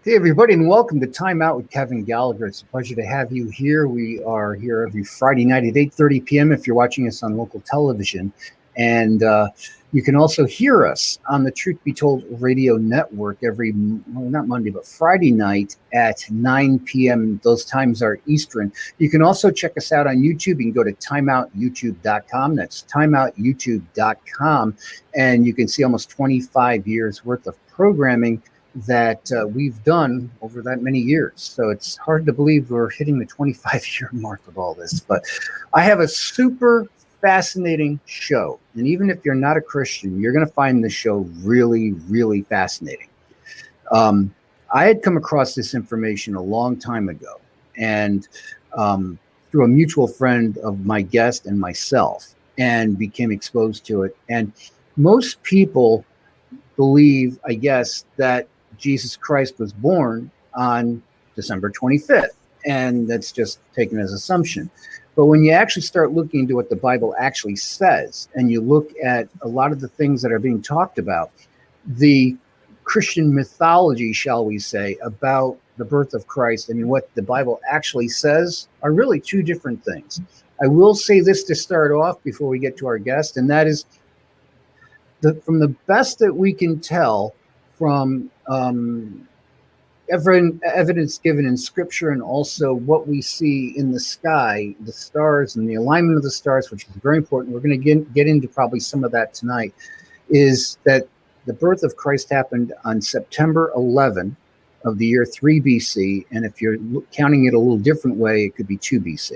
Hey, everybody, and welcome to Time Out with Kevin Gallagher. It's a pleasure to have you here. We are here every Friday night at 8:30 p.m. if you're watching us on local television. And you can also hear us on the Truth Be Told radio network every, well, not Monday, but Friday night at 9 p.m. Those times are Eastern. You can also check us out on YouTube. You can go to timeoutyoutube.com. That's timeoutyoutube.com. And you can see almost 25 years worth of programming that we've done over that many years. So it's hard to believe we're hitting the 25-year mark of all this. But I have a super fascinating show. And even if you're not a Christian, you're going to find this show really, really fascinating. I had come across this information a long time ago. And through a mutual friend of my guest and myself, and became exposed to it. And most people believe, I guess, that Jesus Christ was born on December 25th, and that's just taken as assumption. But when you actually start looking into what the Bible actually says, and you look at a lot of the things that are being talked about, the Christian mythology, shall we say, about the birth of Christ and what the Bible actually says are really two different things. I will say this to start off before we get to our guest, and that is from the best that we can tell from evidence given in Scripture, and also what we see in the sky, the stars and the alignment of the stars, which is very important. We're going to get into probably some of that tonight, is that the birth of Christ happened on September 11 of the year 3 BC. And if you're counting it a little different way, it could be 2 BC.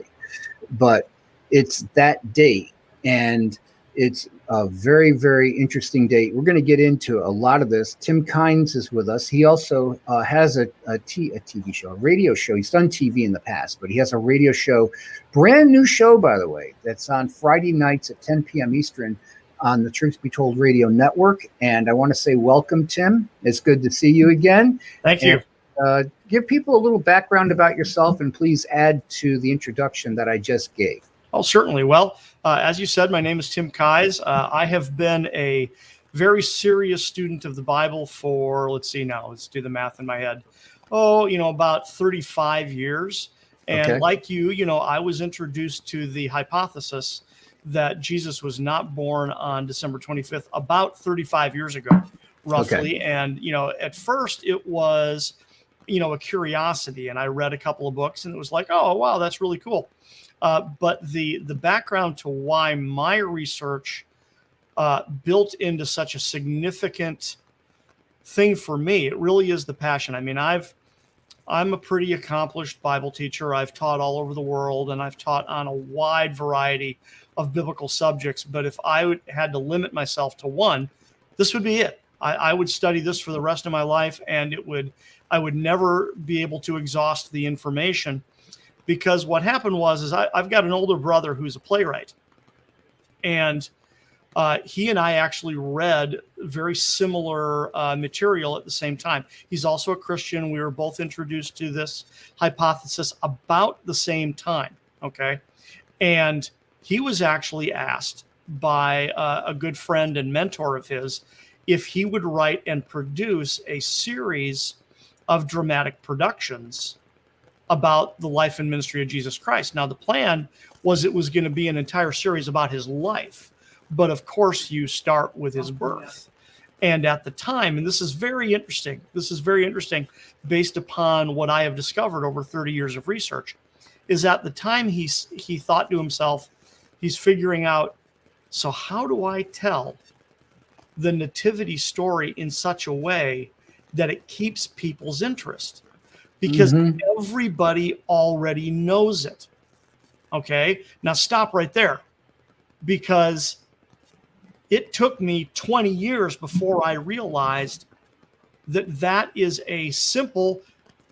But it's that date, and it's a very, very interesting date. We're going to get into a lot of this. Tim Kynes is with us. He also has a TV show, a radio show. He's done TV in the past, but he has a radio show, brand new show, by the way, that's on Friday nights at 10 p.m. Eastern on the Truth Be Told radio network. And I want to say welcome, Tim. It's good to see you again. Thank you. And, give people a little background about yourself, and please add to the introduction that I just gave. Oh, certainly. Well, as you said, my name is Tim Kynes. I have been a very serious student of the Bible for, let's do the math in my head. About 35 years. And Okay. like you, I was introduced to the hypothesis that Jesus was not born on December 25th about 35 years ago, roughly. Okay. And, at first it was, a curiosity. And I read a couple of books and it was like, oh, wow, that's really cool. But the background to why my research built into such a significant thing for me, it really is the passion. I mean, I'm a pretty accomplished Bible teacher. I've taught all over the world, and I've taught on a wide variety of biblical subjects. But if I had to limit myself to one, this would be it. I would study this for the rest of my life, and I would never be able to exhaust the information. Because what happened was I've got an older brother who's a playwright, and he and I actually read very similar material at the same time. He's also a Christian. We were both introduced to this hypothesis about the same time, okay? And he was actually asked by a good friend and mentor of his if he would write and produce a series of dramatic productions about the life and ministry of Jesus Christ. Now, the plan was it was going to be an entire series about his life. But of course, you start with his birth. And at the time, and this is very interesting based upon what I have discovered over 30 years of research, is at the time he thought to himself, he's figuring out, so how do I tell the nativity story in such a way that it keeps people's interest? Because everybody already knows it. Okay, now stop right there, because it took me 20 years before I realized that is a simple,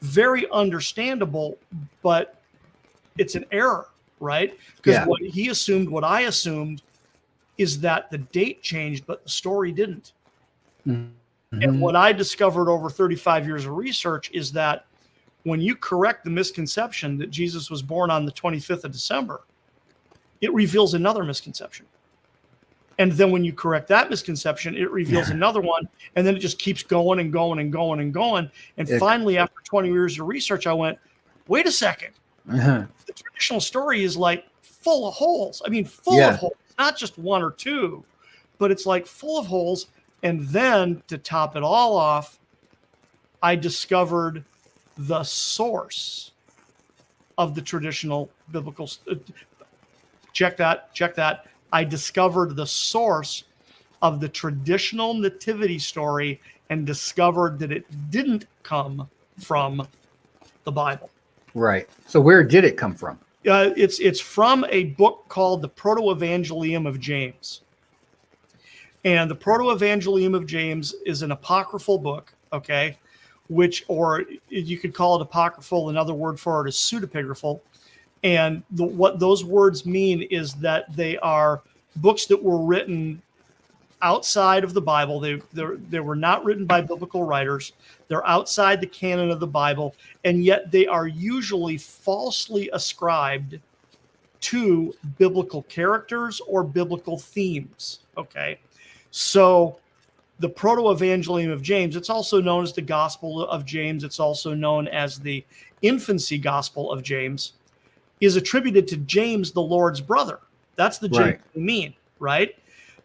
very understandable, but it's an error, right? Because what he assumed, what I assumed, is that the date changed, but the story didn't. And what I discovered over 35 years of research is that when you correct the misconception that Jesus was born on the 25th of December, it reveals another misconception. And then when you correct that misconception, it reveals another one. And then it just keeps going and going and going and going. And finally, after 20 years of research, I went, wait a second. Uh-huh. The traditional story is like full of holes. I mean, full of holes, not just one or two, but it's like full of holes. And then to top it all off, I discovered the source of the traditional biblical. Check that. I discovered the source of the traditional nativity story and discovered that it didn't come from the Bible. Right. So where did it come from? It's from a book called the Proto-Evangelium of James. And the Proto-Evangelium of James is an apocryphal book, okay, or you could call it apocryphal. Another word for it is pseudepigraphal. And what those words mean is that they are books that were written outside of the Bible. They were not written by biblical writers. They're outside the canon of the Bible, and yet they are usually falsely ascribed to biblical characters or biblical themes. Okay, so the Proto-Evangelium of James, it's also known as the Gospel of James. It's also known as the Infancy Gospel of James, is attributed to James, the Lord's brother. That's the James we mean, right?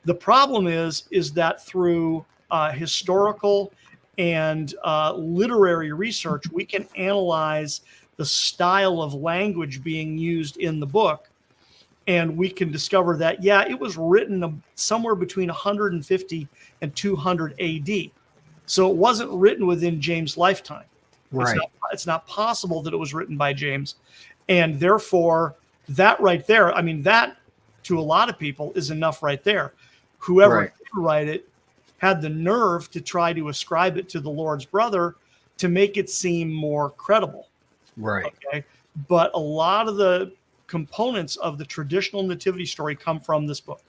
The problem is that through historical and literary research, we can analyze the style of language being used in the book, and we can discover that, it was written somewhere between 150 and 200 AD. So it wasn't written within James' lifetime. Right. It's not possible that it was written by James. And therefore, that right there, I mean, that to a lot of people is enough right there. Whoever did write it had the nerve to try to ascribe it to the Lord's brother to make it seem more credible. Right. Okay. But a lot of the components of the traditional nativity story come from this book.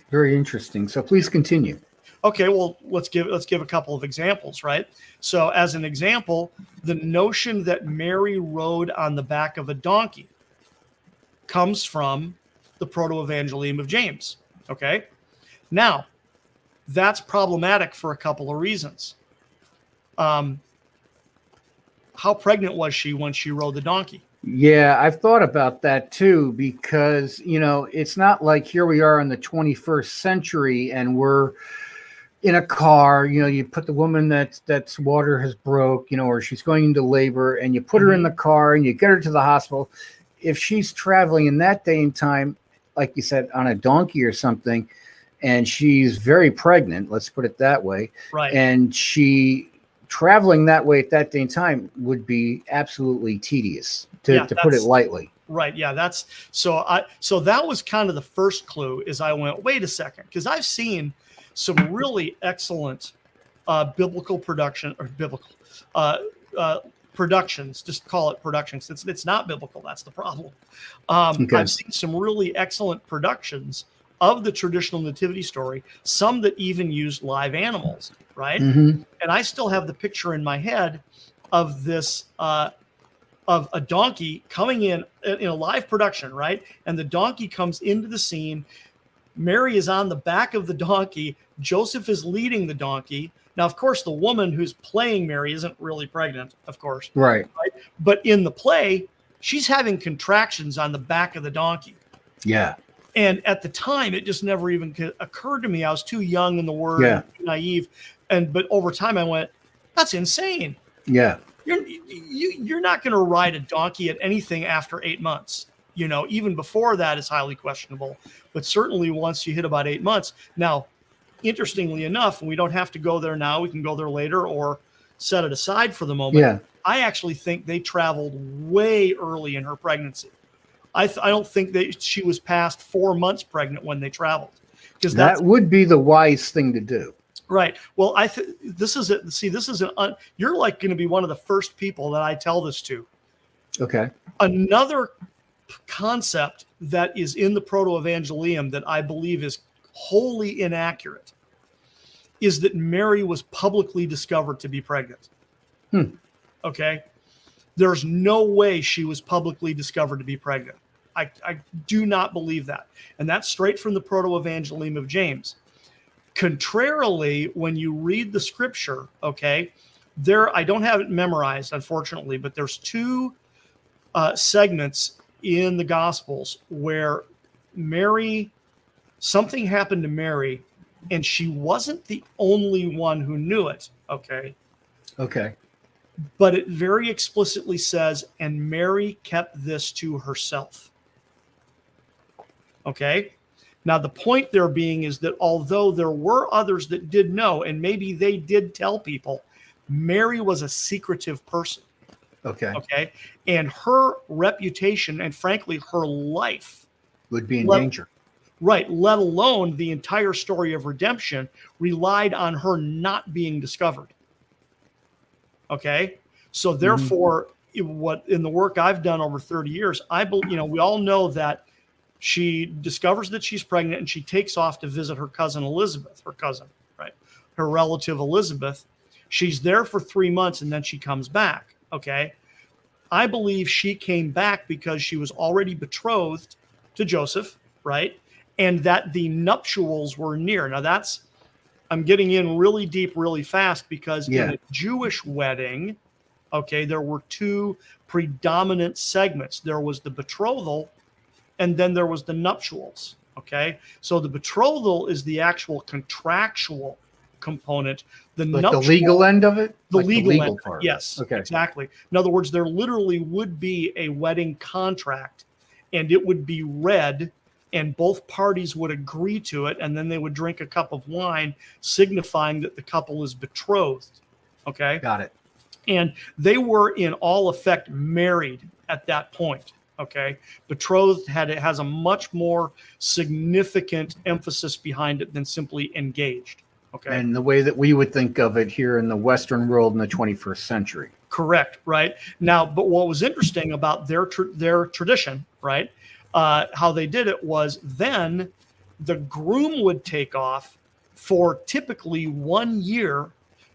Very interesting. So please continue. Okay, well, let's give a couple of examples, right? So as an example, the notion that Mary rode on the back of a donkey comes from the Proto-Evangelium of James, okay? Now, that's problematic for a couple of reasons. How pregnant was she when she rode the donkey? Yeah, I've thought about that too, because, it's not like here we are in the 21st century and we're in a car, you put the woman that's water has broke, or she's going into labor, and you put her in the car and you get her to the hospital. If she's traveling in that day and time, like you said, on a donkey or something, and she's very pregnant, let's put it that way, right? And she traveling that way at that day and time would be absolutely tedious, to put it lightly. Right. Yeah. So that was kind of the first clue. Is I went, wait a second, because I've seen some really excellent biblical production or biblical productions. Just call it productions. It's not biblical. That's the problem. I've seen some really excellent productions of the traditional nativity story. Some that even used live animals. Right. And I still have the picture in my head of this. Of a donkey coming in a live production, right? And the donkey comes into the scene. Mary is on the back of the donkey. Joseph is leading the donkey. Now, of course, the woman who's playing Mary isn't really pregnant, of course. Right. But in the play, she's having contractions on the back of the donkey. Yeah. And at the time, it just never even occurred to me. I was too young in the word, naive. But over time, I went, that's insane. Yeah. You're not going to ride a donkey at anything after 8 months. Even before that is highly questionable, but certainly once you hit about 8 months. Now, interestingly enough, and we don't have to go there now, we can go there later or set it aside for the moment. Yeah. I actually think they traveled way early in her pregnancy. I don't think that she was past 4 months pregnant when they traveled, because that would be the wise thing to do. Right. Well, you're like going to be one of the first people that I tell this to. Okay. Another concept that is in the Proto-Evangelium that I believe is wholly inaccurate is that Mary was publicly discovered to be pregnant. Okay. There's no way she was publicly discovered to be pregnant. I do not believe that. And that's straight from the Proto-Evangelium of James. Contrarily, when you read the scripture, okay, I don't have it memorized, unfortunately, but there's two segments in the Gospels where something happened to Mary, and she wasn't the only one who knew it, okay? Okay. But it very explicitly says, and Mary kept this to herself. Okay? Now, the point there being is that although there were others that did know, and maybe they did tell people, Mary was a secretive person. Okay. Okay? And her reputation, and frankly, her life would be in danger. Right. Let alone the entire story of redemption relied on her not being discovered. Okay. So therefore, what in the work I've done over 30 years, we all know that she discovers that she's pregnant and she takes off to visit her cousin Elizabeth, her relative Elizabeth. She's there for 3 months and then she comes back. Okay. I believe she came back because she was already betrothed to Joseph, right? And that the nuptials were near. Now I'm getting in really deep, really fast because in a Jewish wedding, okay, there were two predominant segments. There was the betrothal and then there was the nuptials, okay? So the betrothal is the actual contractual component. The legal end of it? The legal end part. Yes, okay. Exactly. In other words, there literally would be a wedding contract and it would be read and both parties would agree to it, and then they would drink a cup of wine, signifying that the couple is betrothed. Okay? Got it. And they were, in all effect, married at that point. Okay? Betrothed has a much more significant emphasis behind it than simply engaged. Okay? And the way that we would think of it here in the Western world in the 21st century. Correct, right? Now, but what was interesting about their tradition, right? How they did it was then the groom would take off for typically 1 year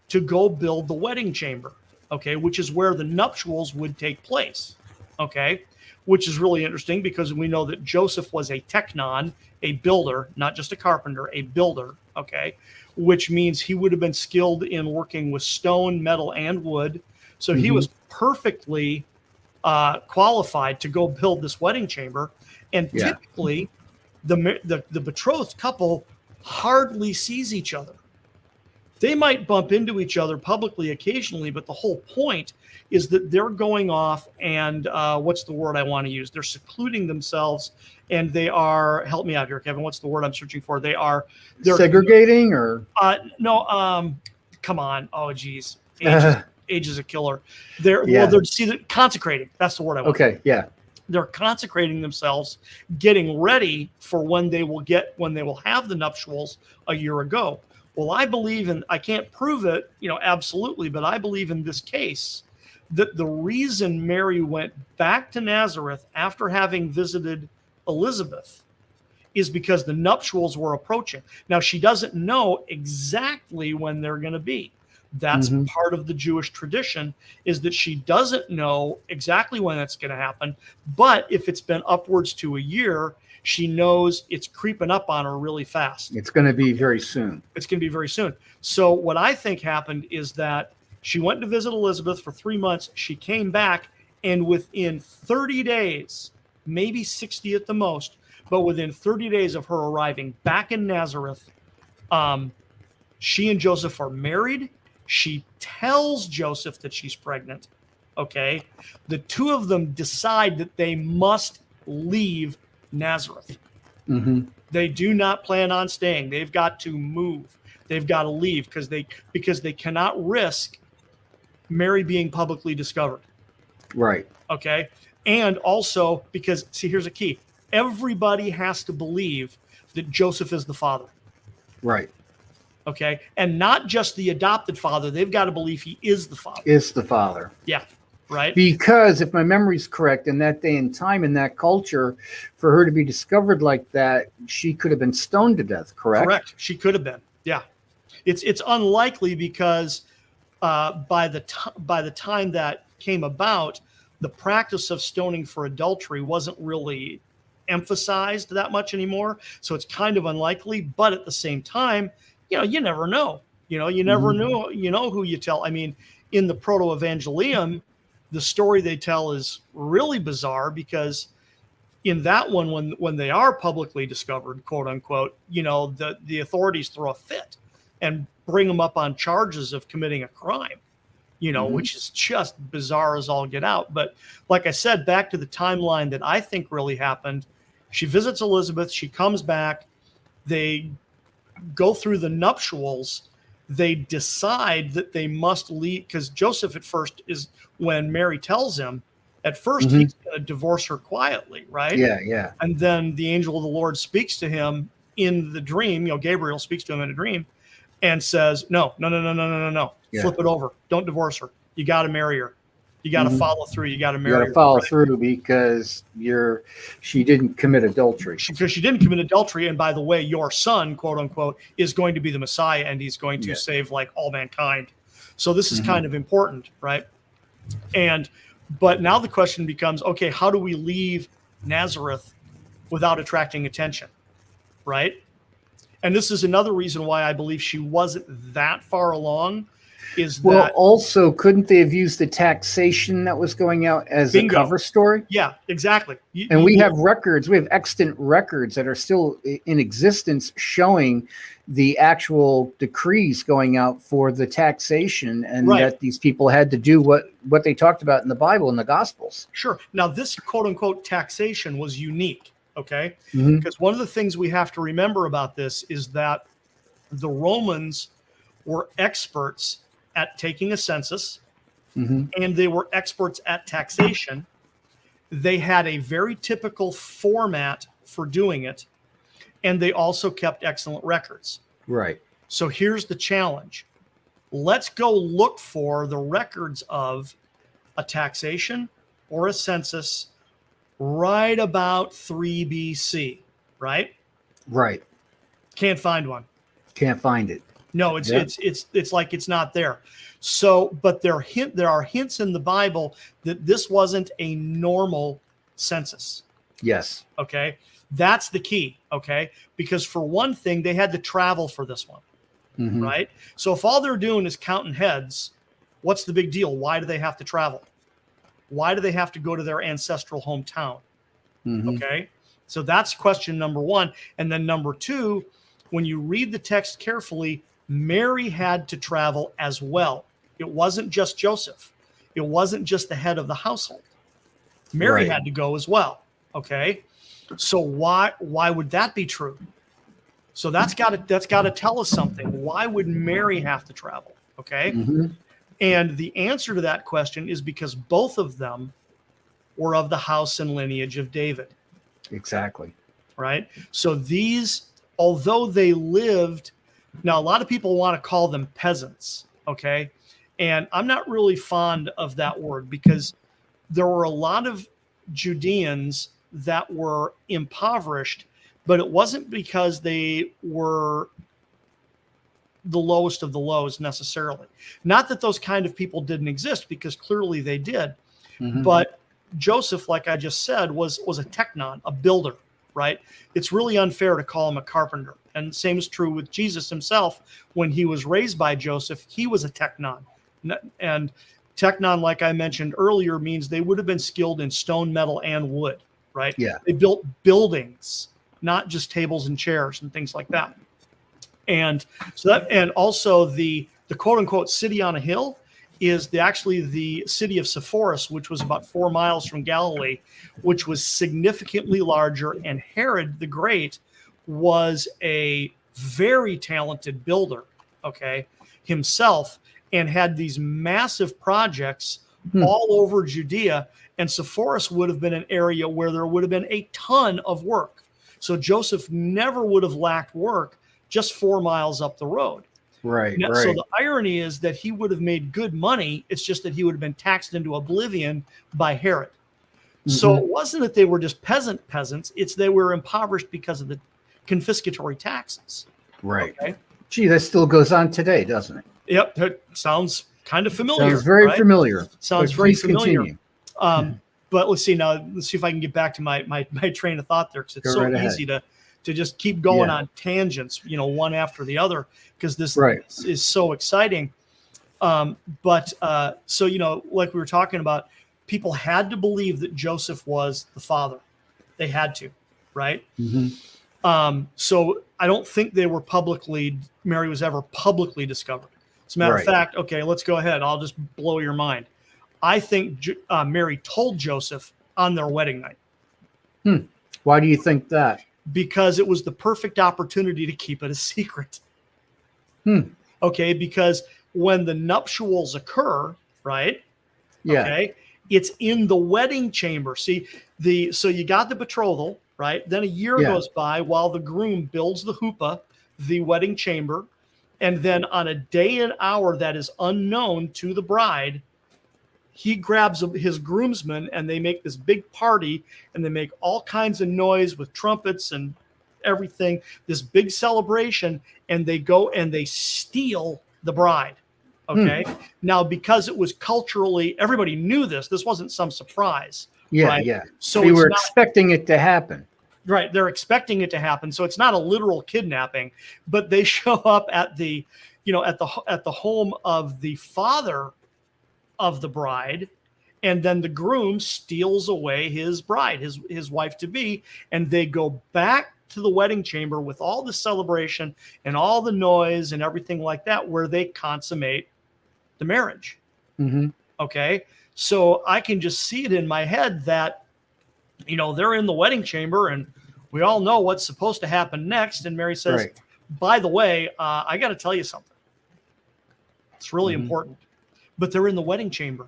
to go build the wedding chamber, okay, which is where the nuptials would take place, okay, which is really interesting because we know that Joseph was a teknon, a builder, not just a carpenter, a builder, okay, which means he would have been skilled in working with stone, metal, and wood. So he was perfectly qualified to go build this wedding chamber. And typically, the betrothed couple hardly sees each other. They might bump into each other publicly occasionally, but the whole point is that they're going off and what's the word I want to use? They're secluding themselves, and they are, help me out here, Kevin. What's the word I'm searching for? They're segregating, or no? Come on. Oh, geez. Age is a killer. They're consecrating. That's the word I want. Okay. Yeah. They're consecrating themselves, getting ready for when they will have the nuptials a year ago. Well, I believe I can't prove it, absolutely, but I believe in this case that the reason Mary went back to Nazareth after having visited Elizabeth is because the nuptials were approaching. Now, she doesn't know exactly when they're going to be. That's part of the Jewish tradition, is that she doesn't know exactly when that's going to happen. But if it's been upwards to a year, she knows it's creeping up on her really fast. It's going to be very soon. So what I think happened is that she went to visit Elizabeth for 3 months. She came back, and within 30 days, maybe 60 at the most, but within 30 days of her arriving back in Nazareth, she and Joseph are married. She tells Joseph that she's pregnant. Okay. The two of them decide that they must leave Nazareth. They do not plan on staying. They've got to move. They've got to leave because they cannot risk Mary being publicly discovered. Right. Okay. And also because, see, here's a key. Everybody has to believe that Joseph is the father. Right. Okay. And not just the adopted father. They've got to believe he is the father. Is the father. Yeah. Right. Because if my memory's correct, in that day and time, in that culture, for her to be discovered like that, she could have been stoned to death, correct? Correct. She could have been. Yeah. It's unlikely because by the time that came about, the practice of stoning for adultery wasn't really emphasized that much anymore. So it's kind of unlikely. But at the same time, you never know. You never know. Who you tell. I mean, in the Proto-Evangelium, the story they tell is really bizarre because in that one, when they are publicly discovered, quote unquote, the authorities throw a fit and bring them up on charges of committing a crime, which is just bizarre as all get out. But like I said, back to the timeline that I think really happened, she visits Elizabeth, she comes back, they go through the nuptials, they decide that they must leave, because Joseph at first is, when Mary tells him, at first he's going to divorce her quietly, right? Yeah. And then the angel of the Lord speaks to him in the dream, Gabriel speaks to him in a dream and says, no. Yeah. Flip it over. Don't divorce her. You got to marry her. You got to follow through. You got to marry her. You got to follow through because she didn't commit adultery. Because she didn't commit adultery. And by the way, your son, quote unquote, is going to be the Messiah and he's going to save like all mankind. So this is kind of important, right? But now the question becomes, okay, how do we leave Nazareth without attracting attention, right? And this is another reason why I believe she wasn't that far along. Also, couldn't they have used the taxation that was going out as a cover story? Yeah, exactly. We have records. We have extant records that are still in existence showing the actual decrees going out for the taxation, and that these people had to do what they talked about in the Bible and the Gospels. Sure. Now, this quote unquote taxation was unique, okay? Because one of the things we have to remember about this is that the Romans were experts at taking a census, and they were experts at taxation. They had a very typical format for doing it, and they also kept excellent records. Right. So here's the challenge. Let's go look for the records of a taxation or a census right about 3 BC, right? Right. Can't find one. Can't find it. No, it's like it's not there. So, but there are hints in the Bible that this wasn't a normal census. Yes. Okay. That's the key. Okay. Because for one thing, they had to travel for this one. Right. So if all they're doing is counting heads, what's the big deal? Why do they have to travel? Why do they have to go to their ancestral hometown? Okay. So that's question number one. And then number two, when you read the text carefully, Mary had to travel as well. It wasn't just Joseph. It wasn't just the head of the household. Mary had to go as well. Okay. So why would that be true? So that's got to tell us something. Why would Mary have to travel? Okay. And the answer to that question is because both of them were of the house and lineage of David. Exactly. Right. So these, although they lived, now a lot of people want to call them peasants. Okay. And I'm not really fond of that word because there were a lot of Judeans that were impoverished, but it wasn't because they were the lowest of the lows necessarily. Not that those kind of people didn't exist, because clearly they did. But Joseph, like I just said, was a teknon, a builder, right? It's really unfair to call him a carpenter. And same is true with Jesus himself. When he was raised by Joseph, he was a teknon. And teknon, like I mentioned earlier, means they would have been skilled in stone, metal, and wood, right? Yeah. They built buildings, not just tables and chairs and things like that. And so that, and also the quote unquote city on a hill is actually the city of Sepphoris, which was about 4 miles from Galilee, which was significantly larger. And Herod the Great was a very talented builder, okay, himself, and had these massive projects all over Judea. And Sepphoris would have been an area where there would have been a ton of work. So Joseph never would have lacked work just 4 miles up the road. Right. Now, so the irony is that he would have made good money. It's just that he would have been taxed into oblivion by Herod. So it wasn't that they were just peasants. It's they were impoverished because of the confiscatory taxes. Right. Okay? Gee, that still goes on today, doesn't it? Yep. That sounds kind of familiar. Sounds very right? familiar. Sounds But very please familiar. continue. But let's see now. Let's see if I can get back to my train of thought there, because it's Go so right ahead. easy to just keep going Yeah. on tangents, one after the other, because this Right. is so exciting. But so like we were talking about, people had to believe that Joseph was the father. They had to, right? Mm-hmm. So I don't think Mary was ever publicly discovered. As a matter of Right. fact, okay, let's go ahead. I'll just blow your mind. I think Mary told Joseph on their wedding night. Why do you think that? Because it was the perfect opportunity to keep it a secret. Hmm. Okay, because when the nuptials occur, right? Yeah. Okay, it's in the wedding chamber. See, so you got the betrothal, right? Then a year Yeah. goes by while the groom builds the chuppah, the wedding chamber, and then on a day and hour that is unknown to the bride, he grabs his groomsmen and they make this big party, and they make all kinds of noise with trumpets and everything, this big celebration, and they go and they steal the bride. Okay. Now, because it was culturally, everybody knew this wasn't some surprise. Yeah. Right? Yeah. So we it's were not, expecting it to happen. right. They're expecting it to happen. So it's not a literal kidnapping, but they show up at the home of the father of the bride, and then the groom steals away his bride, his wife to be, and they go back to the wedding chamber with all the celebration and all the noise and everything like that, where they consummate the marriage. Mm-hmm. Okay, so I can just see it in my head that they're in the wedding chamber and we all know what's supposed to happen next, and Mary says, Right. by the way, I got to tell you something. It's really important. But they're in the wedding chamber.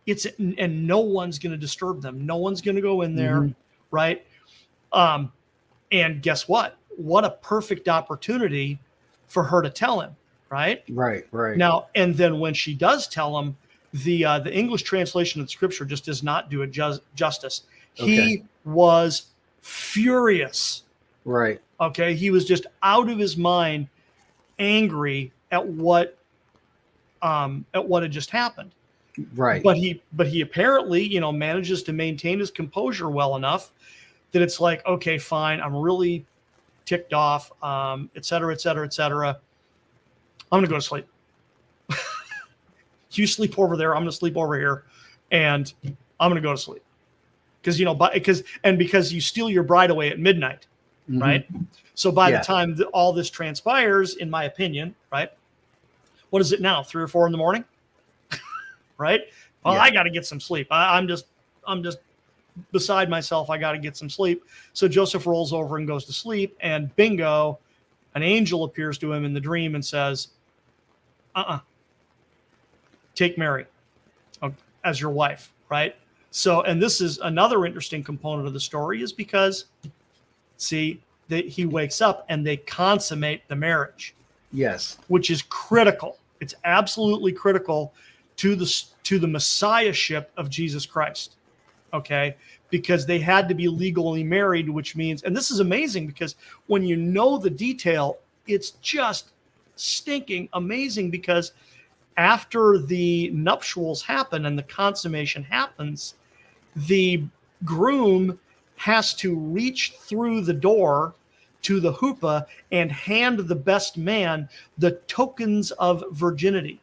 And no one's going to disturb them. No one's going to go in there, right? And guess what? What a perfect opportunity for her to tell him, right? Right. Right. Now, and then when she does tell him, the English translation of the scripture just does not do it justice. He was furious. Right. Okay, he was just out of his mind, angry at what had just happened. Right. But he apparently, manages to maintain his composure well enough that it's like, okay, fine, I'm really ticked off, et cetera, et cetera, et cetera. I'm gonna go to sleep. You sleep over there, I'm gonna sleep over here, and I'm gonna go to sleep. Because you steal your bride away at midnight, right? So by the time all this transpires, in my opinion, right? What is it now? 3 or 4 in the morning? Right? Well, I got to get some sleep. I'm just beside myself. I got to get some sleep. So Joseph rolls over and goes to sleep, and bingo, an angel appears to him in the dream and says, take Mary as your wife, right? So, and this is another interesting component of the story, is because, see, he wakes up and they consummate the marriage. Yes. Which is critical. It's absolutely critical to the messiahship of Jesus Christ. Okay? Because they had to be legally married, which means, and this is amazing because when you know the detail, it's just stinking amazing, because after the nuptials happen and the consummation happens, the groom has to reach through the door to the chuppah and hand the best man the tokens of virginity.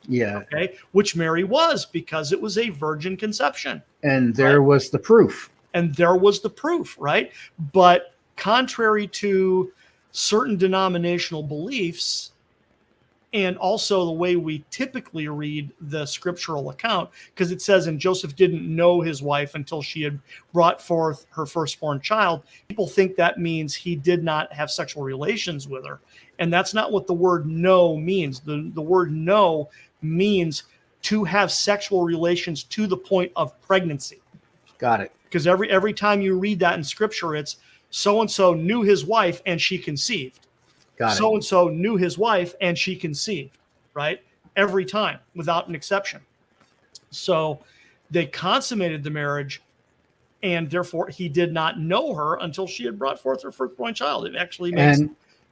Yeah. Okay. Which Mary was, because it was a virgin conception. And there was the proof. And there was the proof, right? But contrary to certain denominational beliefs, and also the way we typically read the scriptural account, because it says, and Joseph didn't know his wife until she had brought forth her firstborn child. People think that means he did not have sexual relations with her. And that's not what the word know means. The word know means to have sexual relations to the point of pregnancy. Got it. Because every time you read that in scripture, it's so-and-so knew his wife and she conceived. So-and-so knew his wife and she conceived, right? Every time, without an exception. So they consummated the marriage, and therefore he did not know her until she had brought forth her firstborn child. It actually makes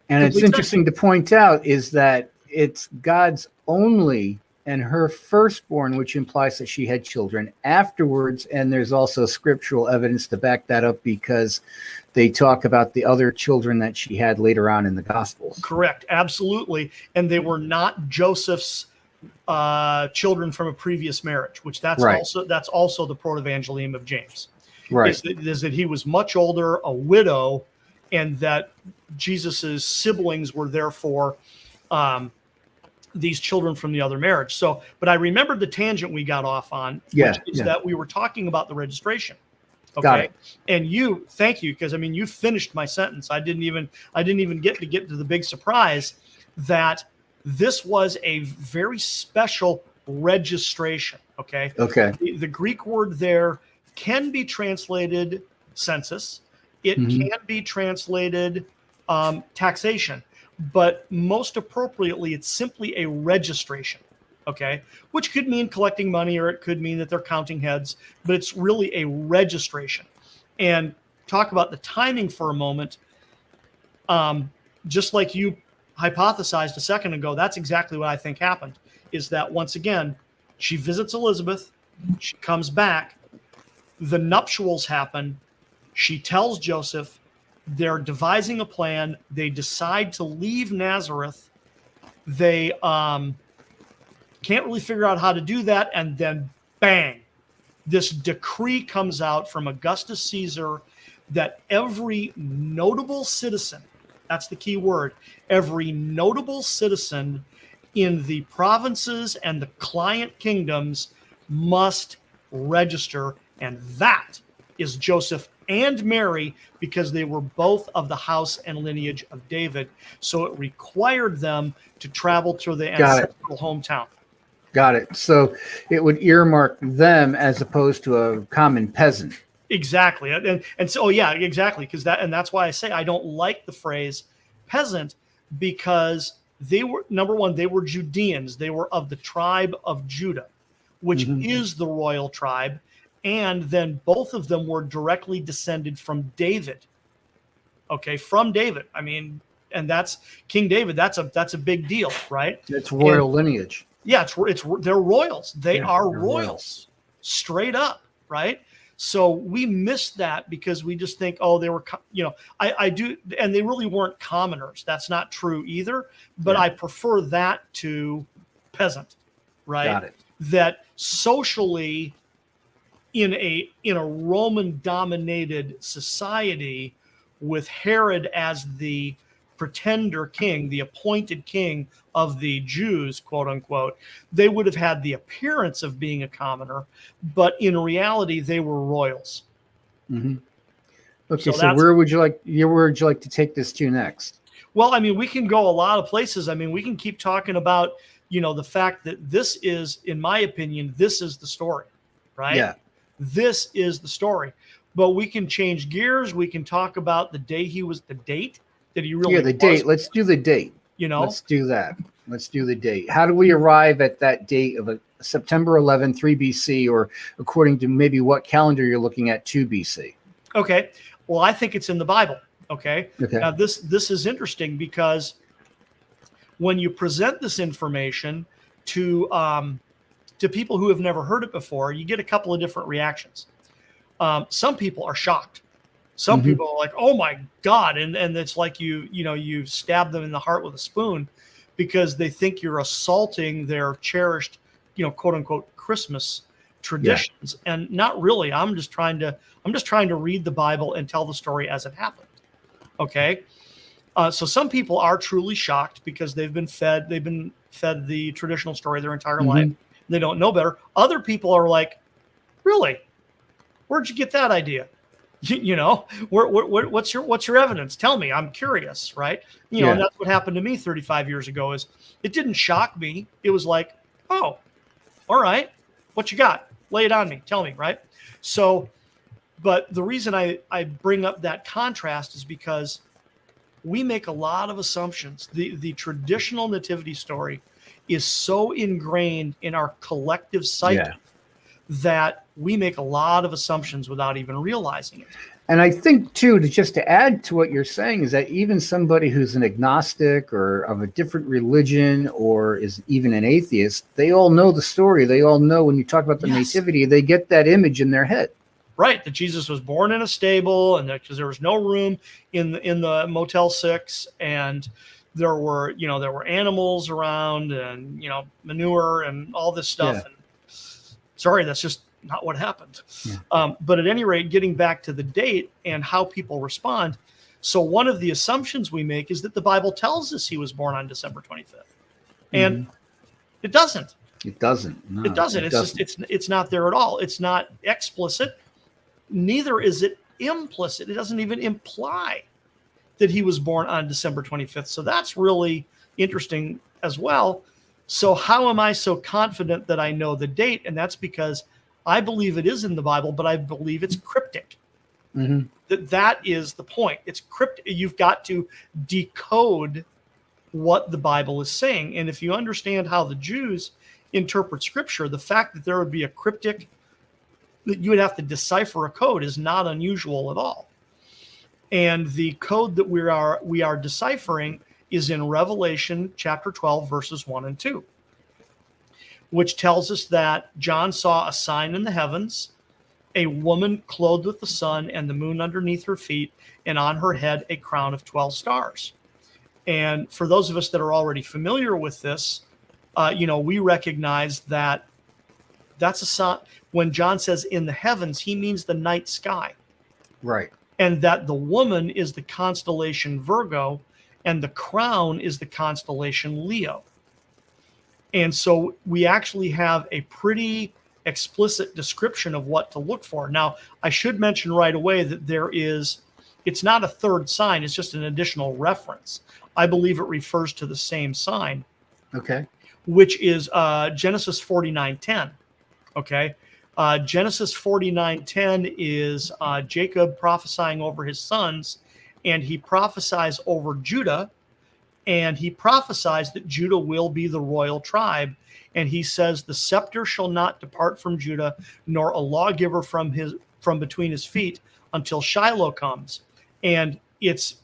and it's interesting to point out is that it's God's only and her firstborn, which implies that she had children afterwards. And there's also scriptural evidence to back that up because they talk about the other children that she had later on in the Gospels. Correct. Absolutely. And they were not Joseph's children from a previous marriage, which that's Right. also the Protevangelium of James. Right. Is that he was much older, a widow, and that Jesus's siblings were therefore these children from the other marriage. So, but I remembered the tangent we got off on, Yeah, which is yeah. that we were talking about the registration. Okay. Got it. And thank you, because I mean, you finished my sentence. I didn't even get to the big surprise that this was a very special registration. Okay. Okay. The Greek word there can be translated census. It Mhm. can be translated taxation, but most appropriately, it's simply a registration. Okay, which could mean collecting money, or it could mean that they're counting heads, but it's really a registration. And talk about the timing for a moment. Just like you hypothesized a second ago, that's exactly what I think happened. Is that once again, she visits Elizabeth, she comes back, the nuptials happen, she tells Joseph, they're devising a plan, they decide to leave Nazareth, they can't really figure out how to do that, and then bang, this decree comes out from Augustus Caesar that every notable citizen, that's the key word, every notable citizen in the provinces and the client kingdoms must register. And that is Joseph and Mary, because they were both of the house and lineage of David. So it required them to travel to the ancestral hometown. Got it. So it would earmark them as opposed to a common peasant. Exactly. And so, yeah, exactly. That's why I say I don't like the phrase peasant, because they were, number one, they were Judeans. They were of the tribe of Judah, which is the royal tribe. And then both of them were directly descended from David. Okay. From David. I mean, and that's King David. That's a big deal, right? It's royal lineage. Yeah, they're royals. They are they're royals, straight up, right? So we missed that because we just think, oh, they were, I do, and they really weren't commoners. That's not true either. But I prefer that to peasant, right? Got it. That socially, in a Roman-dominated society, with Herod as the pretender king, the appointed king of the Jews, quote unquote, they would have had the appearance of being a commoner, but in reality, they were royals. Mm-hmm. Okay, so where would you like to take this to next? Well, I mean, we can go a lot of places. I mean, we can keep talking about, the fact that this is, in my opinion, this is the story, right? Yeah. This is the story. But we can change gears. We can talk about the date that he really the date. Let's do the date. Let's do that. Let's do the date. How do we arrive at that date of September 11, 3 BC, or according to maybe what calendar you're looking at, 2 BC? Okay. Well, I think it's in the Bible. Okay. Now this is interesting because when you present this information to people who have never heard it before, you get a couple of different reactions. Some people are shocked. Some people are like, "Oh my God!" and it's like you stab them in the heart with a spoon, because they think you're assaulting their cherished, quote unquote Christmas traditions, and not really. I'm just trying to read the Bible and tell the story as it happened. Okay, so some people are truly shocked because they've been fed the traditional story their entire life. They don't know better. Other people are like, "Really? Where'd you get that idea? What's your evidence? Tell me. I'm curious." Right? And that's what happened to me 35 years ago. Is it didn't shock me. It was like, "Oh, all right. What you got? Lay it on me. Tell me." Right? So, but the reason I bring up that contrast is because we make a lot of assumptions. The traditional nativity story is so ingrained in our collective psyche that we make a lot of assumptions without even realizing it. And I think, too, to add to what you're saying, is that even somebody who's an agnostic or of a different religion or is even an atheist, they all know the story. They all know when you talk about the Yes. nativity, they get that image in their head. Right, that Jesus was born in a stable, and because there was no room in the Motel 6, and there were animals around, and manure and all this stuff. Yeah. And sorry, that's just not what happened. Yeah. But at any rate, getting back to the date and how people respond. So one of the assumptions we make is that the Bible tells us he was born on December 25th, and it doesn't. It doesn't. No, It doesn't. It's not there at all. It's not explicit. Neither is it implicit. It doesn't even imply that he was born on December 25th. So that's really interesting as well. So how am I so confident that I know the date? And that's because I believe it is in the Bible, but I believe it's cryptic. That is the point. It's cryptic. You've got to decode what the Bible is saying. And if you understand how the Jews interpret Scripture, the fact that there would be a cryptic, that you would have to decipher a code, is not unusual at all. And the code that we are deciphering is in Revelation chapter 12, verses 1 and 2, which tells us that John saw a sign in the heavens, a woman clothed with the sun and the moon underneath her feet, and on her head a crown of 12 stars. And for those of us that are already familiar with this, we recognize that that's a sign. When John says in the heavens, he means the night sky. Right. And that the woman is the constellation Virgo, and the crown is the constellation Leo. And so we actually have a pretty explicit description of what to look for. Now, I should mention right away that it's not a third sign, it's just an additional reference. I believe it refers to the same sign. Okay. Which is Genesis 49:10. Okay. Genesis 49:10 is Jacob prophesying over his sons, and he prophesies over Judah, and he prophesies that Judah will be the royal tribe. And he says, the scepter shall not depart from Judah, nor a lawgiver from between his feet until Shiloh comes. And it's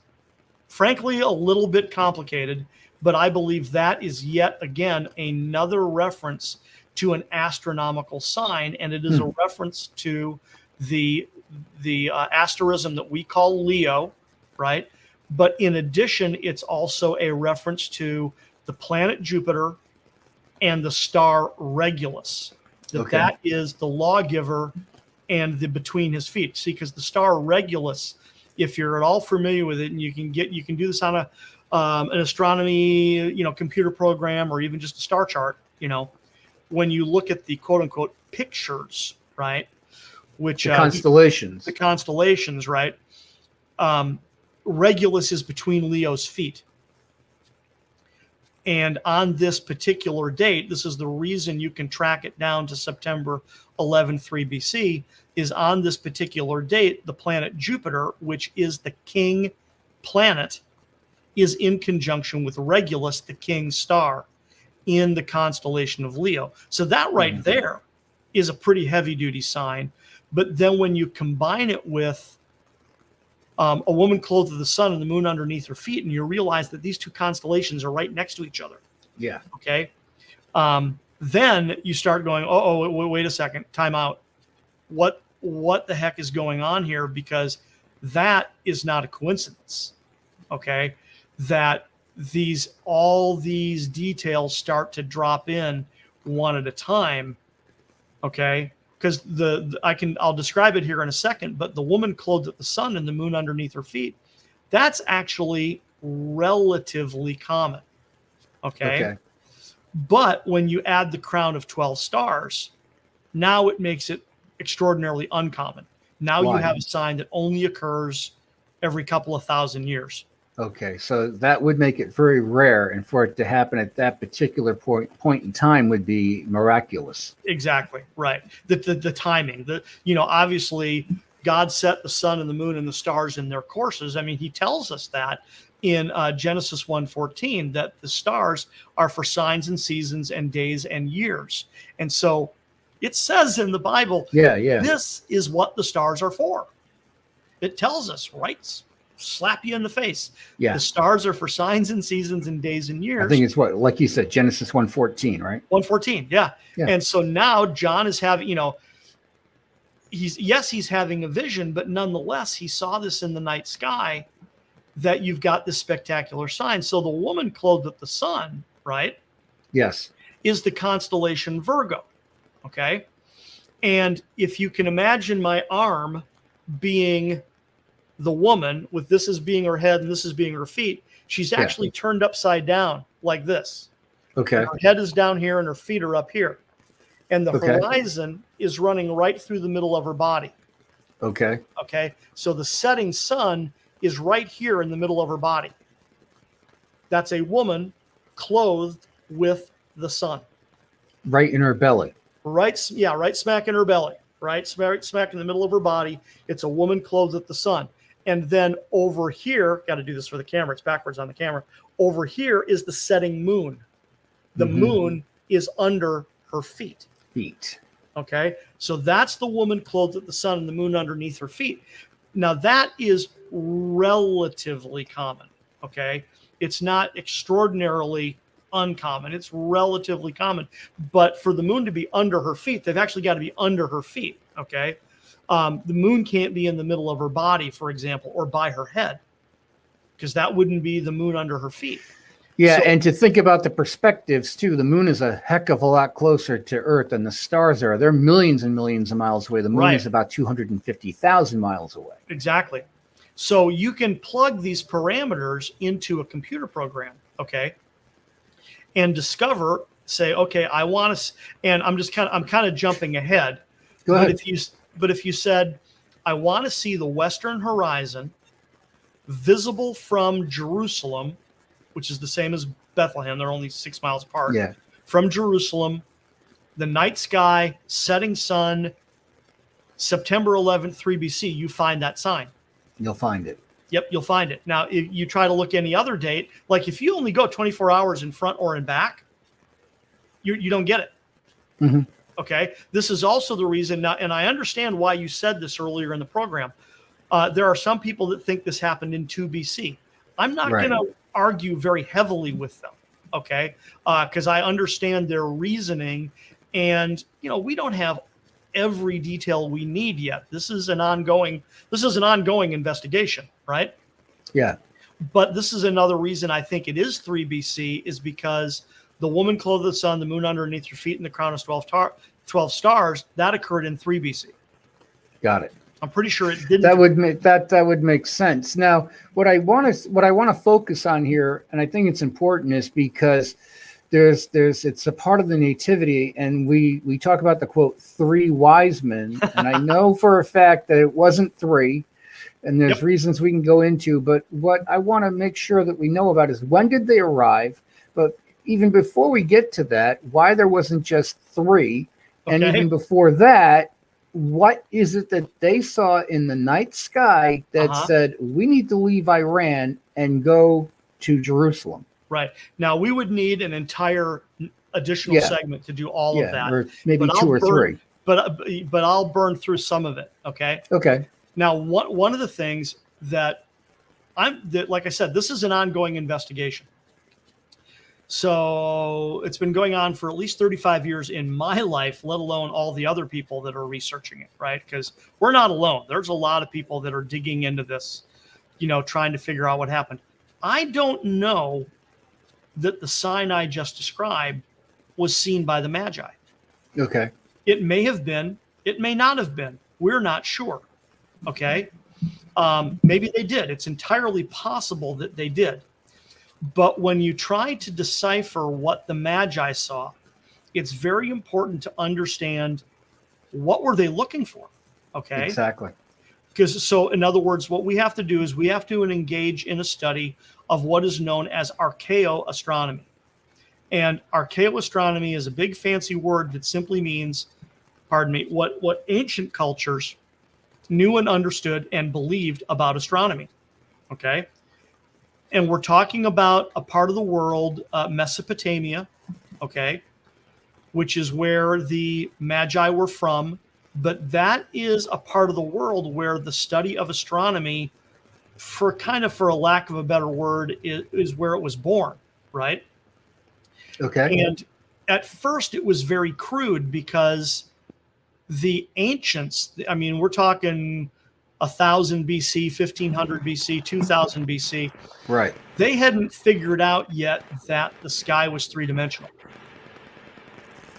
frankly a little bit complicated, but I believe that is yet again another reference to an astronomical sign, and it is a reference to the asterism that we call Leo, right? But in addition, it's also a reference to the planet Jupiter and the star Regulus. That is the lawgiver and the between his feet. See, because the star Regulus, if you're at all familiar with it, and you can do this on an astronomy, computer program, or even just a star chart, when you look at the quote unquote pictures, right? Which the constellations, right? Regulus is between Leo's feet. And on this particular date, this is the reason you can track it down to September 11, 3 BC, is on this particular date, the planet Jupiter, which is the king planet, is in conjunction with Regulus, the king star, in the constellation of Leo. So that right there is a pretty heavy duty sign. But then when you combine it with a woman clothed with the sun and the moon underneath her feet, and you realize that these two constellations are right next to each other. Yeah. Okay. Then you start going, wait a second, time out. What the heck is going on here? Because that is not a coincidence. Okay. That all these details start to drop in one at a time. Okay. Because I'll describe it here in a second, but the woman clothed with the sun and the moon underneath her feet, that's actually relatively common. Okay. But when you add the crown of 12 stars, now it makes it extraordinarily uncommon. Now you have a sign that only occurs every couple of thousand years. Okay, so that would make it very rare, and for it to happen at that particular point in time would be miraculous. Exactly, right. The timing, obviously God set the sun and the moon and the stars in their courses. I mean, he tells us that in Genesis 1:14, that the stars are for signs and seasons and days and years. And so It says in the Bible, Yeah, yeah. this is what the stars are for. It tells us, right? Slap you in the face. Yeah. The stars are for signs and seasons and days and years. I think it's what, like you said, Genesis 1:14, right? 1:14, yeah. Yeah. And so now John is having, he's having a vision, but nonetheless, he saw this in the night sky, that you've got this spectacular sign. So the woman clothed with the sun, right, Yes. is the constellation Virgo. Okay. And if you can imagine my arm being the woman, with this as being her head and this as being her feet, she's actually turned upside down like this. Okay. Her head is down here and her feet are up here. And the horizon is running right through the middle of her body. Okay. Okay. So the setting sun is right here in the middle of her body. That's a woman clothed with the sun. Right in her belly. Right smack in her belly. Right smack in the middle of her body. It's a woman clothed with the sun. And then over here, got to do this for the camera. It's backwards on the camera. Over here is the setting moon. The moon is under her feet. Okay. So that's the woman clothed with the sun and the moon underneath her feet. Now that is relatively common. Okay. It's not extraordinarily uncommon. It's relatively common. But for the moon to be under her feet, they've actually got to be under her feet. Okay. The moon can't be in the middle of her body, for example, or by her head, because that wouldn't be the moon under her feet. Yeah, and to think about the perspectives too, the moon is a heck of a lot closer to Earth than the stars are. They're millions and millions of miles away. The moon is about 250,000 miles away. Exactly. So you can plug these parameters into a computer program, okay, and discover, say, okay, I want to, and I'm kind of jumping ahead. Go ahead. But if you said, I want to see the western horizon visible from Jerusalem, which is the same as Bethlehem, they're only 6 miles apart. Yeah. From Jerusalem, the night sky, setting sun, September 11th, 3 BC, you find that sign. You'll find it. Yep, you'll find it. Now, if you try to look any other date, like if you only go 24 hours in front or in back, you don't get it. Mm-hmm. Okay. This is also the reason now, and I understand why you said this earlier in the program. There are some people that think this happened in 2 BC. I'm not going to argue very heavily with them. Okay. Because I understand their reasoning, and we don't have every detail we need yet. This is an ongoing investigation, right? Yeah. But this is another reason I think it is 3 BC, is because the woman clothed with the sun, the moon underneath her feet, and the crown of 12 stars, that occurred in 3 BC. Got it. I'm pretty sure it didn't. That would make sense. Now, what I want to focus on here, and I think it's important, is because it's a part of the nativity, and we talk about the quote 3 wise men, and I know for a fact that it wasn't 3, and there's reasons we can go into, but what I want to make sure that we know about is, when did they arrive? But even before we get to that, why there wasn't just 3, and even before that, what is it that they saw in the night sky that said, we need to leave Iran and go to Jerusalem? Right. Now, we would need an entire additional segment to do all of that. Or maybe 2 or 3. But I'll burn through some of it. Okay. Okay. Now, one of the things that like I said, this is an ongoing investigation. So it's been going on for at least 35 years in my life, let alone all the other people that are researching it, right? Because we're not alone. There's a lot of people that are digging into this, trying to figure out what happened. I don't know that the sign I just described was seen by the Magi. Okay. It may have been. It may not have been. We're not sure. Okay. Maybe they did. It's entirely possible that they did. But when you try to decipher what the Magi saw, it's very important to understand, what were they looking for? Okay. Exactly. So in other words, what we have to do is we have to engage in a study of what is known as archaeoastronomy. And archaeoastronomy is a big fancy word that simply means, what ancient cultures knew and understood and believed about astronomy. Okay. And we're talking about a part of the world, Mesopotamia, okay, which is where the Magi were from. But that is a part of the world where the study of astronomy, for a lack of a better word, is where it was born, right? Okay. And at first it was very crude because the ancients, I mean, we're talking 1000 BC, 1500 BC, 2000 BC. Right. They hadn't figured out yet that the sky was three-dimensional.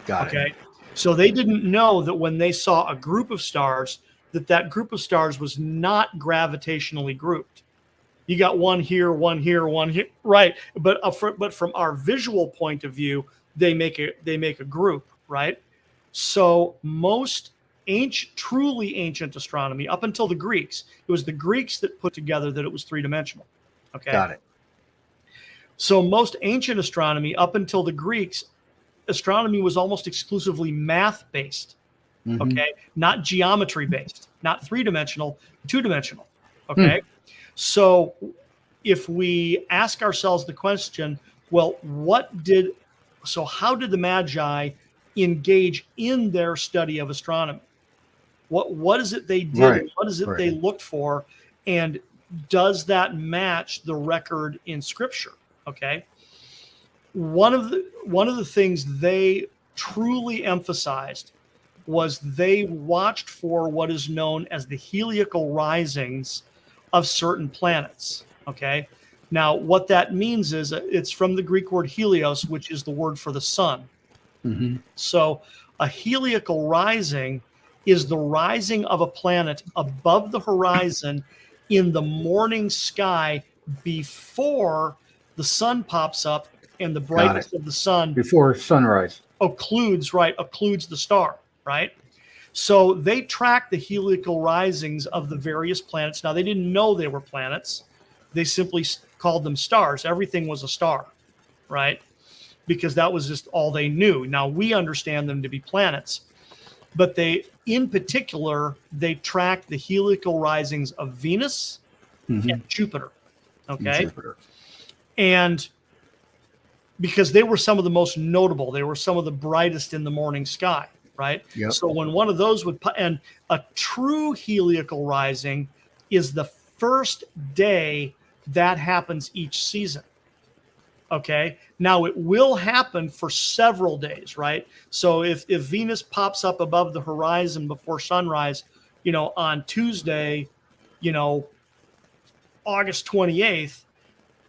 Got it. So they didn't know that when they saw a group of stars, that group of stars was not gravitationally grouped. You got one here, one here, one here, right? But from our visual point of view, they make a group, right? So most truly ancient astronomy, up until the Greeks, it was the Greeks that put together that it was three-dimensional. Okay. Got it. So most ancient astronomy, up until the Greeks, astronomy was almost exclusively math-based. Mhm. Okay, not geometry-based, not three-dimensional, two-dimensional. Okay, so if we ask ourselves the question, well, how did the Magi engage in their study of astronomy? What is it they did? Right. What is it Right. they looked for? And does that match the record in Scripture? Okay. One of the things they truly emphasized was they watched for what is known as the heliacal risings of certain planets. Okay. Now, what that means is it's from the Greek word helios, which is the word for the sun. Mm-hmm. So a heliacal rising is the rising of a planet above the horizon in the morning sky before the sun pops up and the brightness of the sun Before sunrise. occludes the star, right? So they tracked the heliacal risings of the various planets. Now, they didn't know they were planets. They simply called them stars. Everything was a star, right? Because that was just all they knew. Now, we understand them to be planets. But in particular, they tracked the heliacal risings of Venus and Jupiter, okay? Jupiter. And because they were some of the most notable, they were some of the brightest in the morning sky, right? Yep. So when one of those and a true heliacal rising is the first day that happens each season. Okay. Now it will happen for several days, right? So if Venus pops up above the horizon before sunrise, on Tuesday, August 28th,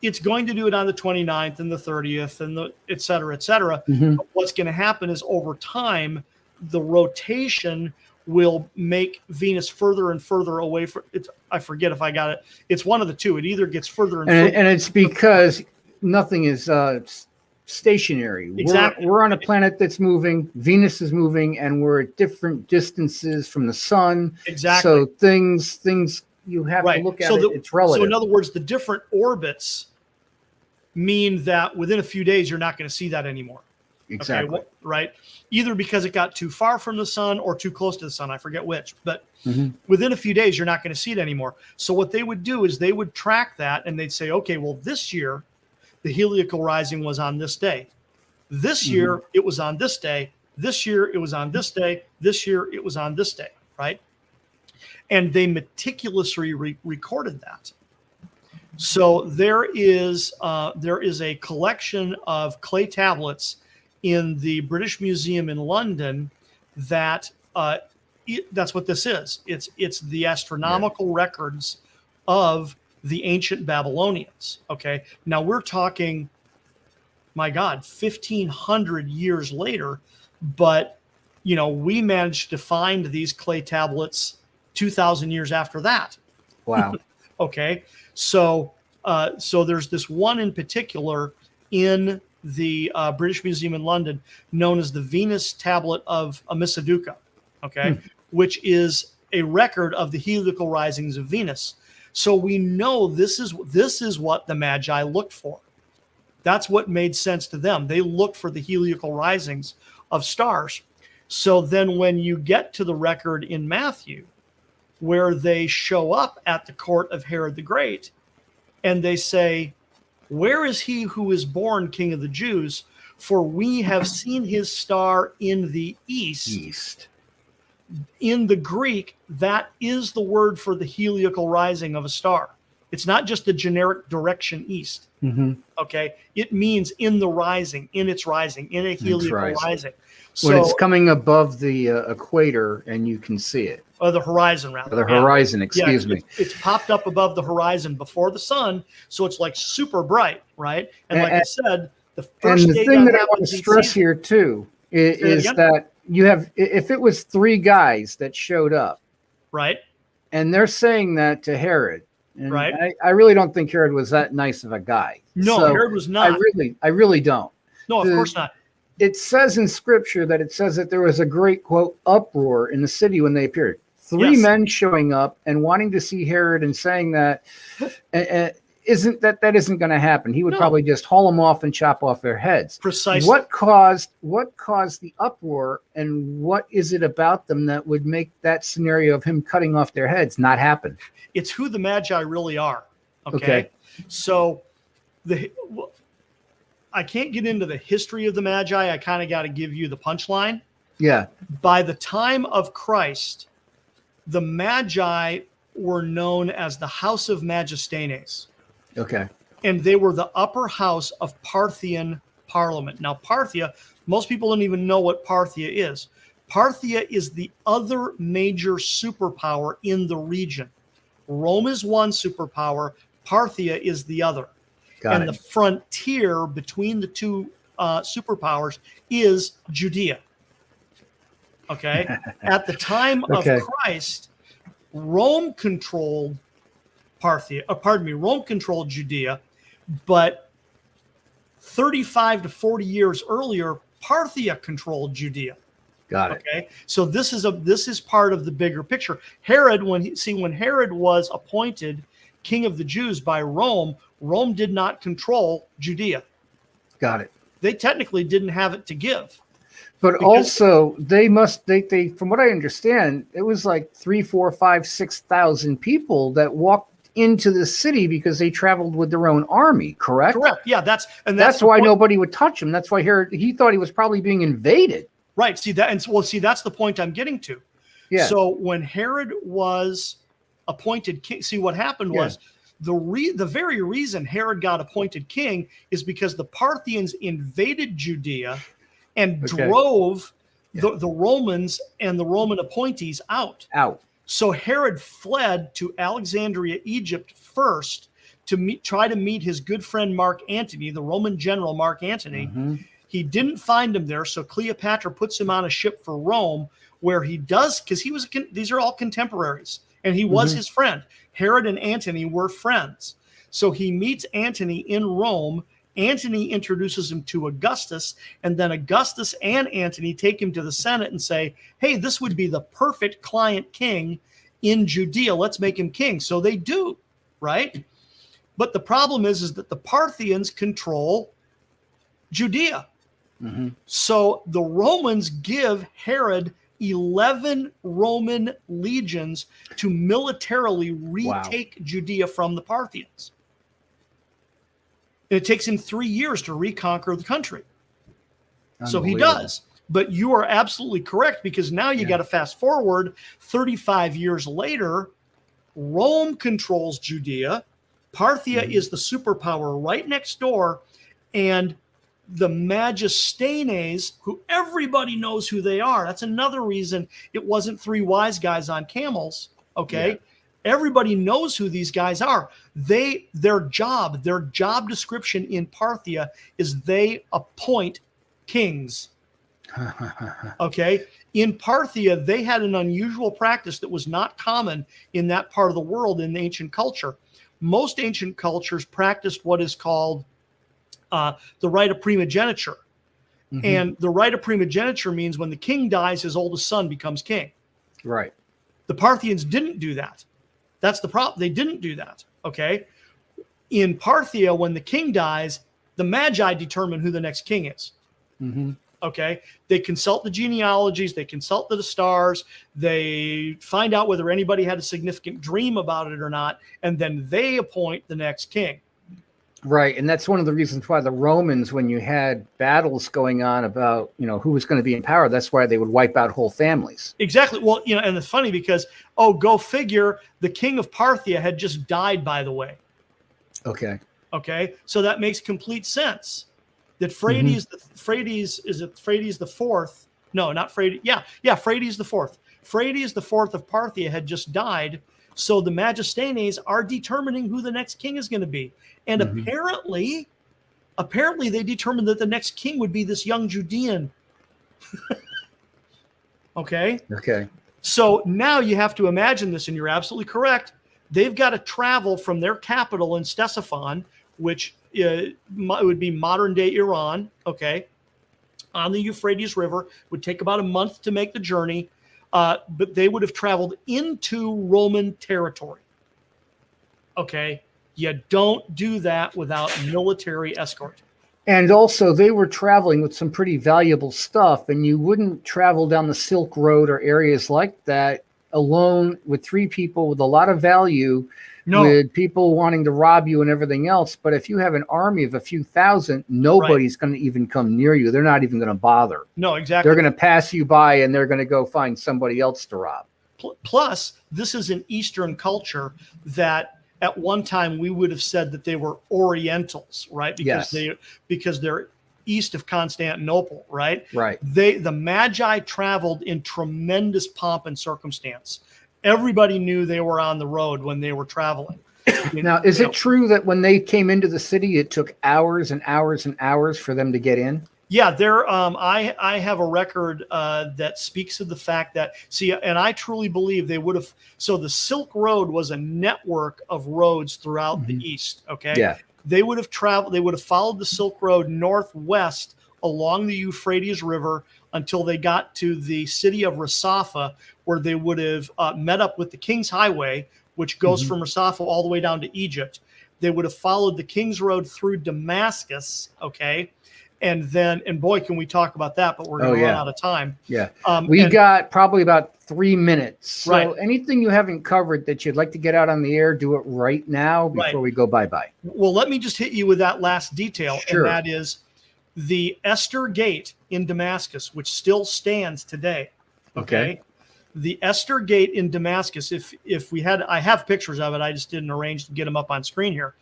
it's going to do it on the 29th and the 30th and et cetera, et cetera. Mm-hmm. But what's going to happen is over time, the rotation will make Venus further and further away from it. I forget if I got it. It's one of the two. It either gets further and further. And it's because nothing is stationary. Exactly. We're on a planet that's moving. Venus is moving, and we're at different distances from the sun. Exactly. So things you have to look at it's relative. So in other words, the different orbits mean that within a few days you're not going to see that anymore. Exactly. Okay, right? Either because it got too far from the sun or too close to the sun. I forget which. But within a few days, you're not going to see it anymore. So what they would do is they would track that and they'd say, okay, well, this year, the heliacal rising was on this day. This year, it was on this day. This year, it was on this day. This year, it was on this day, right? And they meticulously recorded that. So there is a collection of clay tablets in the British Museum in London that's what this is. It's the astronomical records of the ancient Babylonians. Okay. Now we're talking, my God, 1,500 years later, but we managed to find these clay tablets 2,000 years after that. Wow. Okay. So there's this one in particular in the British Museum in London known as the Venus Tablet of Amisaduqa, okay, which is a record of the heliacal risings of Venus. So we know this is what the Magi looked for. That's what made sense to them. They looked for the heliacal risings of stars. So then when you get to the record in Matthew, where they show up at the court of Herod the Great, and they say, "Where is he who is born King of the Jews? For we have seen his star in the east. In the Greek, that is the word for the heliacal rising of a star. It's not just the generic direction east. Okay, it means in the rising, in its rising, in a heliacal rising. So when it's coming above the equator and you can see it. Or the horizon, rather. The horizon, excuse me. It's popped up above the horizon before the sun, so it's like super bright, right? And like I said, the first and the day thing that I want happens to each stress season. here too is that you have, if it was 3 guys that showed up, right, and they're saying that to Herod, and right, I really don't think Herod was that nice of a guy. No, so Herod was not. I really don't. No, of course not. It says in scripture that there was a great, quote, uproar in the city when they appeared. 3 men showing up and wanting to see Herod and saying that isn't going to happen. He would probably just haul them off and chop off their heads. Precisely. What caused the uproar, and what is it about them that would make that scenario of him cutting off their heads not happen? It's who the Magi really are. Okay. So I can't get into the history of the Magi. I kind of got to give you the punchline. Yeah. By the time of Christ, the Magi were known as the House of Magistenes. Okay. And they were the upper house of Parthian Parliament. Now, Parthia, most people don't even know what Parthia is. Parthia is the other major superpower in the region. Rome is one superpower. Parthia is the other. Got it. The frontier between the two superpowers is Judea. Okay. At the time of Christ, Rome controlled Rome controlled Judea, but 35 to 40 years earlier, Parthia controlled Judea. Got it. Okay. So this is part of the bigger picture. Herod, when Herod was appointed king of the Jews by Rome, Rome did not control Judea. Got it. They technically didn't have it to give. But also, they from what I understand, it was like 3, 4, 5, 6,000 people that walked into the city because they traveled with their own army. Correct. Correct. Yeah, that's why nobody would touch him. That's why he thought he was probably being invaded. Right. See that, that's the point I'm getting to. Yeah. So when Herod was appointed king, see what happened was the very reason Herod got appointed king is because the Parthians invaded Judea and drove the Romans and the Roman appointees out. So Herod fled to Alexandria, Egypt first to try to meet his good friend Mark Antony, the Roman general Mark Antony. Mm-hmm. He didn't find him there, so Cleopatra puts him on a ship for Rome, where he does, because these are all contemporaries, and he was his friend. Herod and Antony were friends. So he meets Antony in Rome. Antony introduces him to Augustus, and then Augustus and Antony take him to the Senate and say, hey, this would be the perfect client king in Judea. Let's make him king. So they do, right? But the problem is that the Parthians control Judea. Mm-hmm. So the Romans give Herod 11 Roman legions to militarily retake Judea from the Parthians. It takes him 3 years to reconquer the country. So he does. But you are absolutely correct, because now you got to fast forward 35 years later. Rome controls Judea. Parthia is the superpower right next door. And the Magistenes, who everybody knows who they are. That's another reason it wasn't 3 wise guys on camels. Okay. Yeah. Everybody knows who these guys are. Their job description in Parthia is they appoint kings. Okay. In Parthia, they had an unusual practice that was not common in that part of the world in the ancient culture. Most ancient cultures practiced what is called the right of primogeniture. Mm-hmm. And the right of primogeniture means when the king dies, his oldest son becomes king. Right. The Parthians didn't do that. That's the problem. They didn't do that. Okay. In Parthia, when the king dies, the Magi determine who the next king is. Mm-hmm. Okay. They consult the genealogies. They consult the stars. They find out whether anybody had a significant dream about it or not. And then they appoint the next king. Right, and that's one of the reasons why the Romans, when you had battles going on about, who was going to be in power, that's why they would wipe out whole families. Exactly. Well, and it's funny because, go figure, the king of Parthia had just died, by the way. Okay. Okay, so that makes complete sense. That Mhm. Phraates the fourth? No, not Phraates. Yeah, Phraates the fourth. Phraates the fourth of Parthia had just died, so the Magistanes are determining who the next king is going to be, and Mhm. apparently they determined that the next king would be this young Judean. Okay, Okay. so now you have to imagine this, and you're absolutely correct. They've got to travel from their capital in Ctesiphon, which would be modern day Iran, okay, on the Euphrates River. Would take about a month to make the journey, but they would have traveled into Roman territory. Okay, you don't do that without military escort. And also, they were traveling with some pretty valuable stuff, and you wouldn't travel down the Silk Road or areas like that alone with three people with a lot of value, No, with people wanting to rob you and everything else. But if you have an army of a few thousand, right? nobody's going to even come near you. They're not even going to bother. No, They're exactly. going to pass you by, and they're going to go find somebody else to rob. Plus, this is an Eastern culture that at one time we would have said that they were Orientals, right? Yes. Because they're east of Constantinople, right? Right. The Magi traveled in tremendous pomp and circumstance. Everybody knew they were on the road when they were traveling. Now, is it true that when they came into the city, it took hours and hours and hours for them to get in? Yeah, there. I have a record that speaks of the fact that, see, and I truly believe they would have. So the Silk Road was a network of roads throughout the East. Okay, Yeah. they would have traveled. They would have followed the Silk Road northwest along the Euphrates River until they got to the city of Rasafa, where they would have met up with the King's Highway, which goes from Rasafa all the way down to Egypt. They would have followed the King's Road through Damascus. Okay. And boy, can we talk about that, but we're going to run out of time. Yeah. We got probably about 3 minutes. So Right. anything you haven't covered that you'd like to get out on the air, do it right now before we go bye-bye. Well, let me just hit you with that last detail. Sure. And that is the Esther Gate in Damascus, which still stands today. Okay. The Esther Gate in Damascus, if we had, I have pictures of it, I just didn't arrange to get them up on screen here.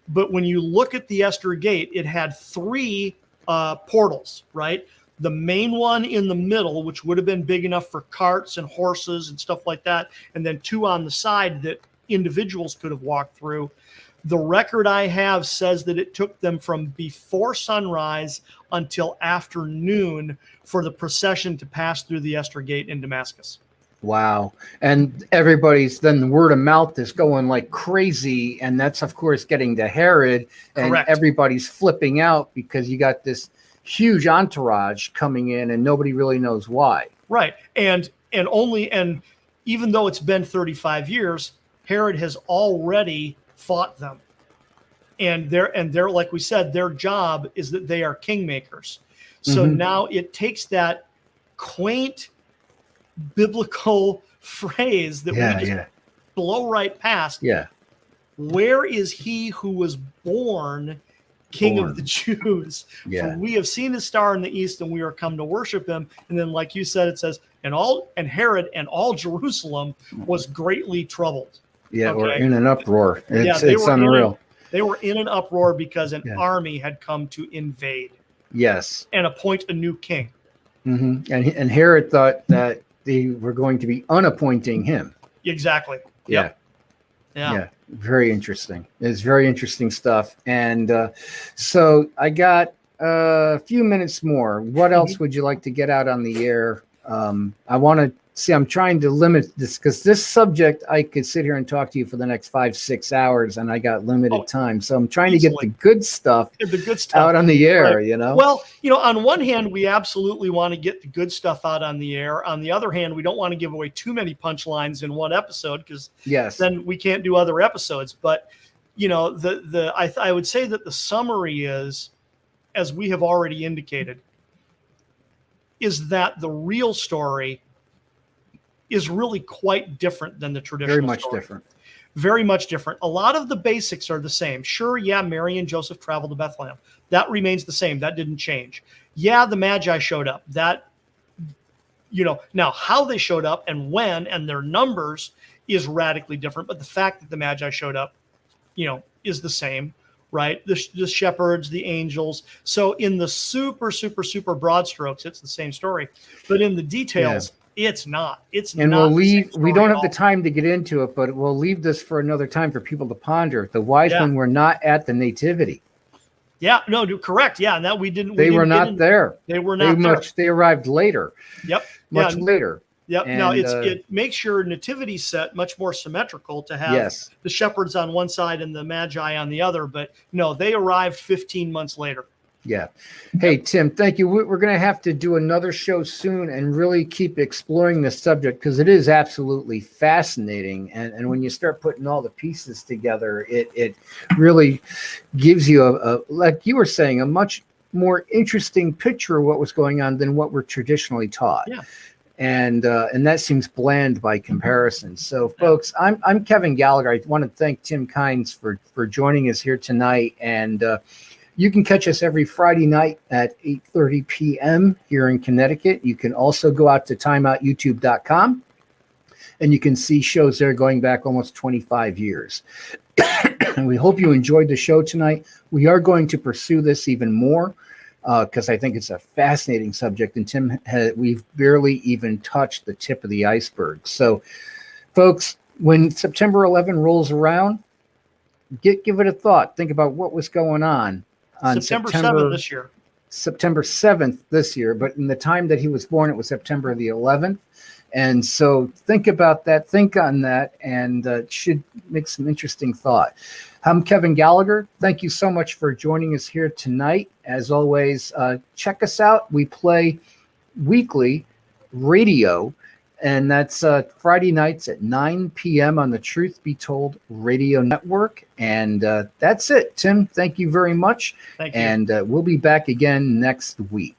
But when you look at the Esther Gate, it had three portals, right? The main one in the middle, which would have been big enough for carts and horses and stuff like that, and then two on the side that individuals could have walked through. The record I have says that it took them from before sunrise until afternoon for the procession to pass through the Esther Gate in Damascus. Wow. And then the word of mouth is going like crazy. And that's, of course, getting to Herod. And Correct. Everybody's flipping out because you got this huge entourage coming in and nobody really knows why. Right. And even though it's been 35 years, Herod has already fought them. And they're like we said, their job is that they are kingmakers. So now it takes that quaint biblical phrase that we just blow right past. Yeah. Where is he who was born King of the Jews? Yeah. For we have seen his star in the east, and we are come to worship him. And then, like you said, it says, and Herod and all Jerusalem was greatly troubled. Yeah, we're in an uproar. It's unreal. They were in an uproar because an army had come to invade. Yes. And appoint a new king. And Herod thought that they were going to be unappointing him. Exactly. Yeah. Very interesting. It's very interesting stuff. And so I got a few minutes more. What else would you like to get out on the air? I want to see, I'm trying to limit this because this subject, I could sit here and talk to you for the next 5-6 hours and I got limited time. So I'm trying to get the good stuff out on the air, right. Well, on one hand, we absolutely want to get the good stuff out on the air. On the other hand, we don't want to give away too many punchlines in one episode because then we can't do other episodes. But, I would say that the summary is, as we have already indicated, is that the real story is really quite different than the traditional Very much story. different. very much different. A lot of the basics are the same. Sure, yeah, Mary and Joseph traveled to Bethlehem. That remains the same. That didn't change. Yeah, the Magi showed up. That, now how they showed up and when and their numbers is radically different. But the fact that the Magi showed up, is the same, right? The shepherds, the angels. So in the super, super, super broad strokes, it's the same story. But in the details, it's not. And we'll leave. We don't have the time to get into it, but we'll leave this for another time for people to ponder. The wise men were not at the nativity. Yeah, no, correct. Yeah, and that we didn't. They were not there. They were not there. They arrived later. Yep. Much later. Yep. And, now it makes your nativity set much more symmetrical to have the shepherds on one side and the Magi on the other. But no, they arrived 15 months later. Yeah. Hey, Tim, thank you. We're going to have to do another show soon and really keep exploring this subject because it is absolutely fascinating. And when you start putting all the pieces together, it really gives you like you were saying, a much more interesting picture of what was going on than what we're traditionally taught. Yeah. And that seems bland by comparison. So, folks, I'm Kevin Gallagher. I want to thank Tim Kynes for joining us here tonight. And you can catch us every Friday night at 8:30 p.m. here in Connecticut. You can also go out to timeoutyoutube.com, and you can see shows there going back almost 25 years. And we hope you enjoyed the show tonight. We are going to pursue this even more because I think it's a fascinating subject. And Tim, we've barely even touched the tip of the iceberg. So, folks, when September 11 rolls around, give it a thought. Think about what was going on September 7th this year. September 7th this year, but in the time that he was born, it was September the 11th. And so think about that, think on that, and it should make some interesting thought. I'm Kevin Gallagher. Thank you so much for joining us here tonight. As always, check us out. We play weekly radio, and that's Friday nights at 9 p.m. on the Truth Be Told Radio Network. And that's it. Tim, thank you very much. Thank you. And we'll be back again next week.